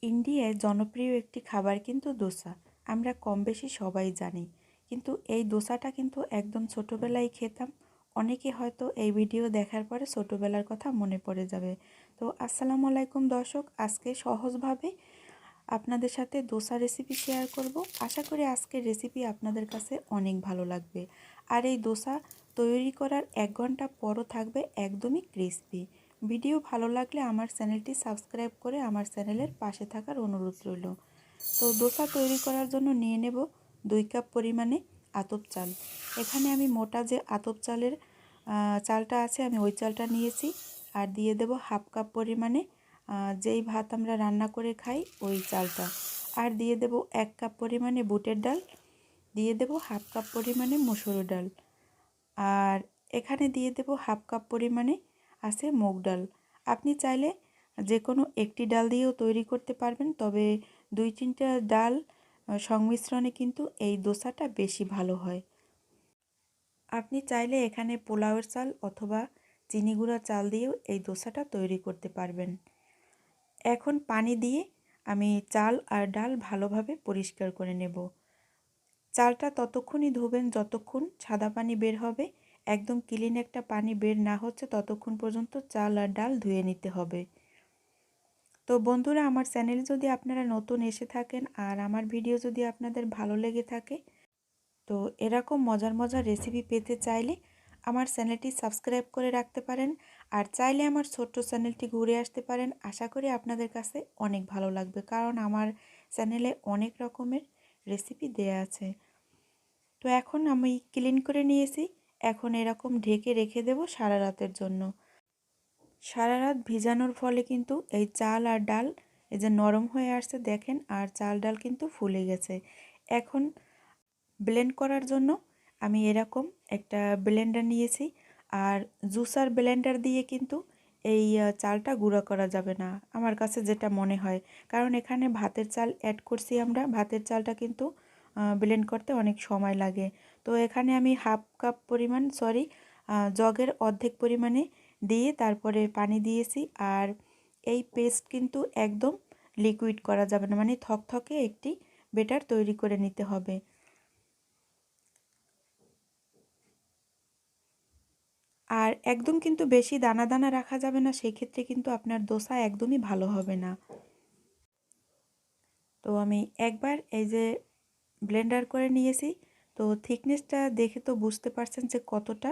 ইন্ডিয়ায় জনপ্রিয় একটি খাবার কিন্তু দোসা। আমরা কম বেশি সবাই জানি। কিন্তু এই দোসাটা কিন্তু একদম ছোটোবেলায় খেতাম। অনেকে হয়তো এই ভিডিও দেখার পরে ছোটোবেলার কথা মনে পড়ে যাবে। তো আসসালামু আলাইকুম দর্শক, আজকে সহজভাবে আপনাদের সাথে দোসা রেসিপি শেয়ার করব। আশা করি আজকের রেসিপি আপনাদের কাছে অনেক ভালো লাগবে। আর এই দোসা তৈরি করার 1 ঘন্টা পরও থাকবে একদমই ক্রিস্পি। ভিডিও ভালো লাগলে আমার চ্যানেলটি সাবস্ক্রাইব করে আমার চ্যানেলের পাশে থাকার অনুরোধ রইল। তো দোসা তৈরি করার জন্য নিয়ে নেব 2 কাপ পরিমাণে আতপ চাল। এখানে আমি মোটা যে আতপ চালের চালটা আছে আমি ওই চালটা নিয়েছি। আর দিয়ে দেব হাফ কাপ পরিমাণে যেই ভাত আমরা রান্না করে খাই ওই চালটা। আর দিয়ে দেব 1 কাপ পরিমাণে বুটের ডাল, দিয়ে দেব হাফ কাপ পরিমাণে মসুর ডাল, আর এখানে দিয়ে দেব হাফ কাপ পরিমাণে আছে মুগ ডাল। আপনি চাইলে যে কোনো একটি ডাল দিয়েও তৈরি করতে পারবেন, তবে 2-3টা ডাল সংমিশ্রণে কিন্তু এই দোসাটা বেশি ভালো হয়। আপনি চাইলে এখানে পোলাওয়ের চাল অথবা চিনি গুঁড়া চাল দিয়েও এই দোসাটা তৈরি করতে পারবেন। এখন পানি দিয়ে আমি চাল আর ডাল ভালোভাবে পরিষ্কার করে নেব। চালটা ততক্ষণই ধুবেন যতক্ষণ সাদা পানি বের হবে। একদম ক্লিন একটা পানি বের না হচ্ছে ততক্ষণ পর্যন্ত চাল আর ডাল ধুয়ে নিতে হবে। তো বন্ধুরা, আমার চ্যানেলে যদি আপনারা নতুন এসে থাকেন আর আমার ভিডিও যদি আপনাদের ভালো লেগে থাকে, তো এরকম মজার মজার রেসিপি পেতে চাইলে আমার চ্যানেলটি সাবস্ক্রাইব করে রাখতে পারেন। আর চাইলে আমার ছোট্ট চ্যানেলটি ঘুরে আসতে পারেন। আশা করি আপনাদের কাছে অনেক ভালো লাগবে, কারণ আমার চ্যানেলে অনেক রকমের রেসিপি দেয়া আছে। তো এখন আমি ক্লিন করে নিয়েছি। এখন এরকম ঢেকে রেখে দেব সারা রাতের জন্য। সারা রাত ভিজানোর ফলে কিন্তু এই চাল আর ডাল এই যে নরম হয়ে আসছে দেখেন, আর চাল ডাল কিন্তু ফুলে গেছে। এখন ব্লেন্ড করার জন্য আমি এরকম একটা ব্লেন্ডার নিয়েছি। আর জুসার ব্লেন্ডার দিয়ে কিন্তু এই চালটা গুঁড়া করা যাবে না আমার কাছে যেটা মনে হয়, কারণ এখানে ভাতের চাল অ্যাড করছি আমরা। ভাতের চালটা কিন্তু ব্লেন্ড করতে অনেক সময় লাগে। তো এখানে আমি হাফ কাপ পরিমাণ জগের অর্ধেক পরিমাণে দিয়ে তারপরে পানি দিয়েছি। আর এই পেস্ট কিন্তু একদম লিকুইড করা যাবে না, মানে থকথকে একটি বেটার তৈরি করে নিতে হবে। আর একদম কিন্তু বেশি দানা দানা রাখা যাবে না, সেক্ষেত্রে কিন্তু আপনার দোসা একদমই ভালো হবে না। তো আমি একবার এই যে ব্লেন্ডার করে নিয়েছি। তো থিকনেসটা দেখে তো বুঝতে পারছেন যে কতটা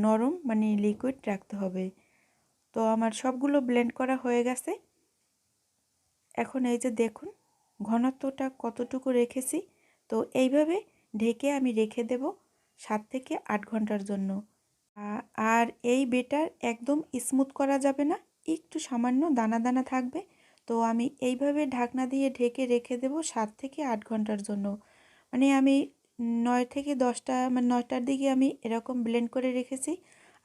নরম, মানে লিকুইড রাখতে হবে। তো আমার সবগুলো ব্লেন্ড করা হয়ে গেছে। এখন এই যে দেখুন ঘনত্বটা কতটুকু রেখেছি। তো এইভাবে ঢেকে আমি রেখে দেব 7 থেকে 8 ঘন্টার জন্য। আর এই বেটার একদম স্মুথ করা যাবে না, একটু সামান্য দানা দানা থাকবে। তো আমি এইভাবে ঢাকনা দিয়ে ঢেকে রেখে দেব 7 থেকে 8 ঘন্টার জন্য। মানে আমি 9 থেকে 10টা, মানে 9টার দিকে আমি এরকম ব্লেন্ড করে রেখেছি,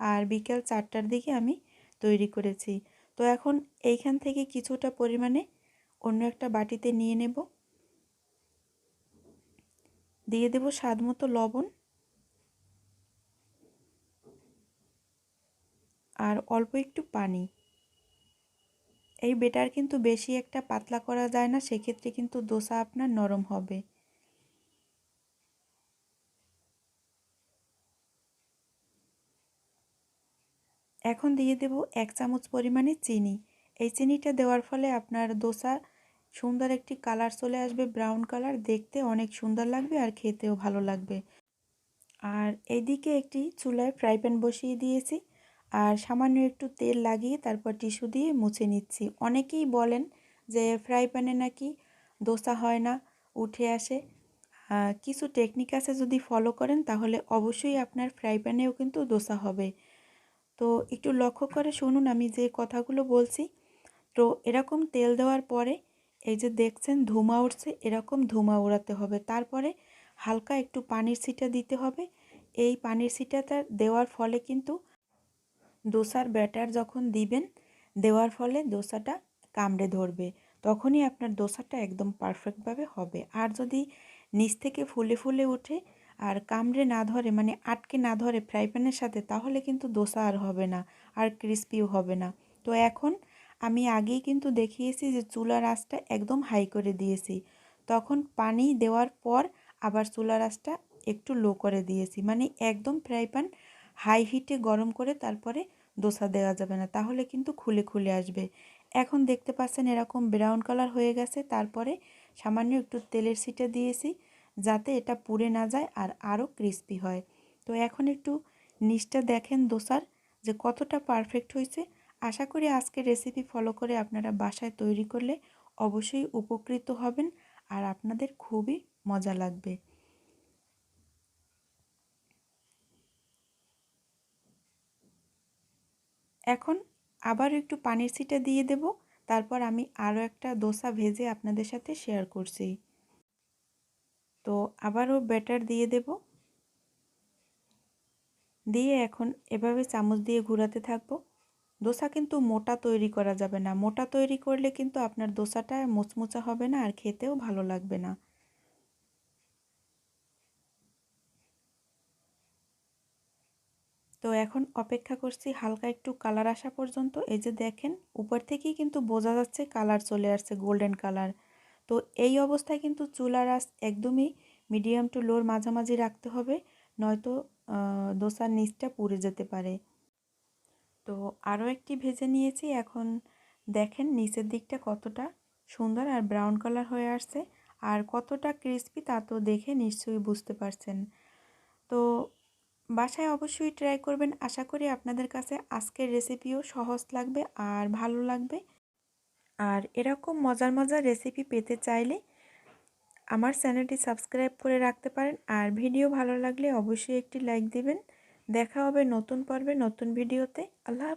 আর বিকেল 4টার দিকে আমি তৈরি করেছি। তো এখন এইখান থেকে কিছুটা পরিমাণে অন্য একটা বাটিতে নিয়ে নেব, দিয়ে দেব স্বাদ মতো লবণ আর অল্প একটু পানি। এই বেটার কিন্তু বেশি একটা পাতলা করা যায় না, সেক্ষেত্রে কিন্তু দোসা আপনার নরম হবে। এখন দিয়ে দেব 1 চামচ পরিমাণে চিনি। এই চিনিটা দেওয়ার ফলে আপনার দোসা সুন্দর একটি কালার চলে আসবে, ব্রাউন কালার, দেখতে অনেক সুন্দর লাগবে আর খেতেও ভালো লাগবে। আর এইদিকে একটি চুলায় ফ্রাই প্যান বসিয়ে দিয়েছি, আর সামান্য একটু তেল লাগিয়ে তারপর টিস্যু দিয়ে মুছে নিচ্ছি। অনেকেই বলেন যে ফ্রাই প্যানে নাকি দোসা হয় না, উঠে আসে। কিছু টেকনিক আছে, যদি ফলো করেন তাহলে অবশ্যই আপনার ফ্রাই প্যানেও কিন্তু দোসা হবে। তো একটু লক্ষ্য করে শুনুন আমি যে কথাগুলো বলছি। তো এরকম তেল দেওয়ার পরে এই যে দেখছেন ধুমা উঠছে, এরকম ধুমা ওড়াতে হবে। তারপরে হালকা একটু পানির ছিটা দিতে হবে। এই পানির ছিটাটা দেওয়ার ফলে কিন্তু দোসার ব্যাটার যখন দিবেন, দেওয়ার ফলে দোসাটা কামড়ে ধরবে, তখনই আপনার দোসাটা একদম পারফেক্টভাবে হবে। আর যদি নিচ থেকে ফুলে ফুলে ওঠে আর কামড়ে না ধরে, মানে আটকে না ধরে ফ্রাই প্যানের সাথে, তাহলে কিন্তু দোসা আর হবে না, আর ক্রিস্পিও হবে না। তো এখন আমি আগেই কিন্তু দেখিয়েছি যে চুলার আঁচটা একদম হাই করে দিয়েছি, তখন পানি দেওয়ার পর আবার চুলার আঁচটা একটু লো করে দিয়েছি, মানে একদম ফ্রাই প্যান হাই হিটে গরম করে তারপরে দোসা দেওয়া যাবে না, তাহলে কিন্তু খুলে খুলে আসবে। এখন দেখতে পাচ্ছেন এরকম ব্রাউন কালার হয়ে গেছে, তারপরে সামান্য একটু তেলের ছিটে দিয়েছি যাতে এটা পুড়ে না যায় আর আরও ক্রিস্পি হয়। তো এখন একটু নিচটা দেখেন দোসার যে কতটা পারফেক্ট হয়েছে। আশা করি আজকের রেসিপি ফলো করে আপনারা বাসায় তৈরি করলে অবশ্যই উপকৃত হবেন আর আপনাদের খুবই মজা লাগবে। এখন আবার একটু পানির ছিটা দিয়ে দেব, তারপর আমি আরও একটা দোসা ভেজে আপনাদের সাথে শেয়ার করছি। তো আবারও ব্যাটার দিয়ে দেব, দিয়ে এখন এভাবে চামচ দিয়ে ঘোরাতে থাকবো। দোসা কিন্তু মোটা তৈরি করা যাবে না, মোটা তৈরি করলে কিন্তু আপনার দোসাটা মুচমুচা হবে না আর খেতেও ভালো লাগবে না। তো এখন অপেক্ষা করছি হালকা একটু কালার আসা পর্যন্ত। এই যে দেখেন উপর থেকেই কিন্তু বোঝা যাচ্ছে কালার চলে আসছে, গোল্ডেন কালার। তো এই অবস্থায় কিন্তু চুলার আঁচ একদমই মিডিয়াম টু লোর মাঝামাঝি রাখতে হবে, নয়তো দোসার নিচটা পুড়ে যেতে পারে। তো আরও একটি ভেজে নিয়েছি, এখন দেখেন নিচের দিকটা কতটা সুন্দর আর ব্রাউন কালার হয়ে আসছে আর কতটা ক্রিস্পি তা তো দেখে নিশ্চয়ই বুঝতে পারছেন। তো বাসায় অবশ্যই ট্রাই করবেন, আশা করি আপনাদের কাছে আজকের রেসিপিও সহজ লাগবে আর ভালো লাগবে। আর এরকম মজার মজার রেসিপি পেতে চাইলে আমার চ্যানেলটি সাবস্ক্রাইব করে রাখতে পারেন আর ভিডিও ভালো লাগলে অবশ্যই একটি লাইক দিবেন। দেখা হবে নতুন পর্বে নতুন ভিডিওতে। আল্লাহ হাফেজ।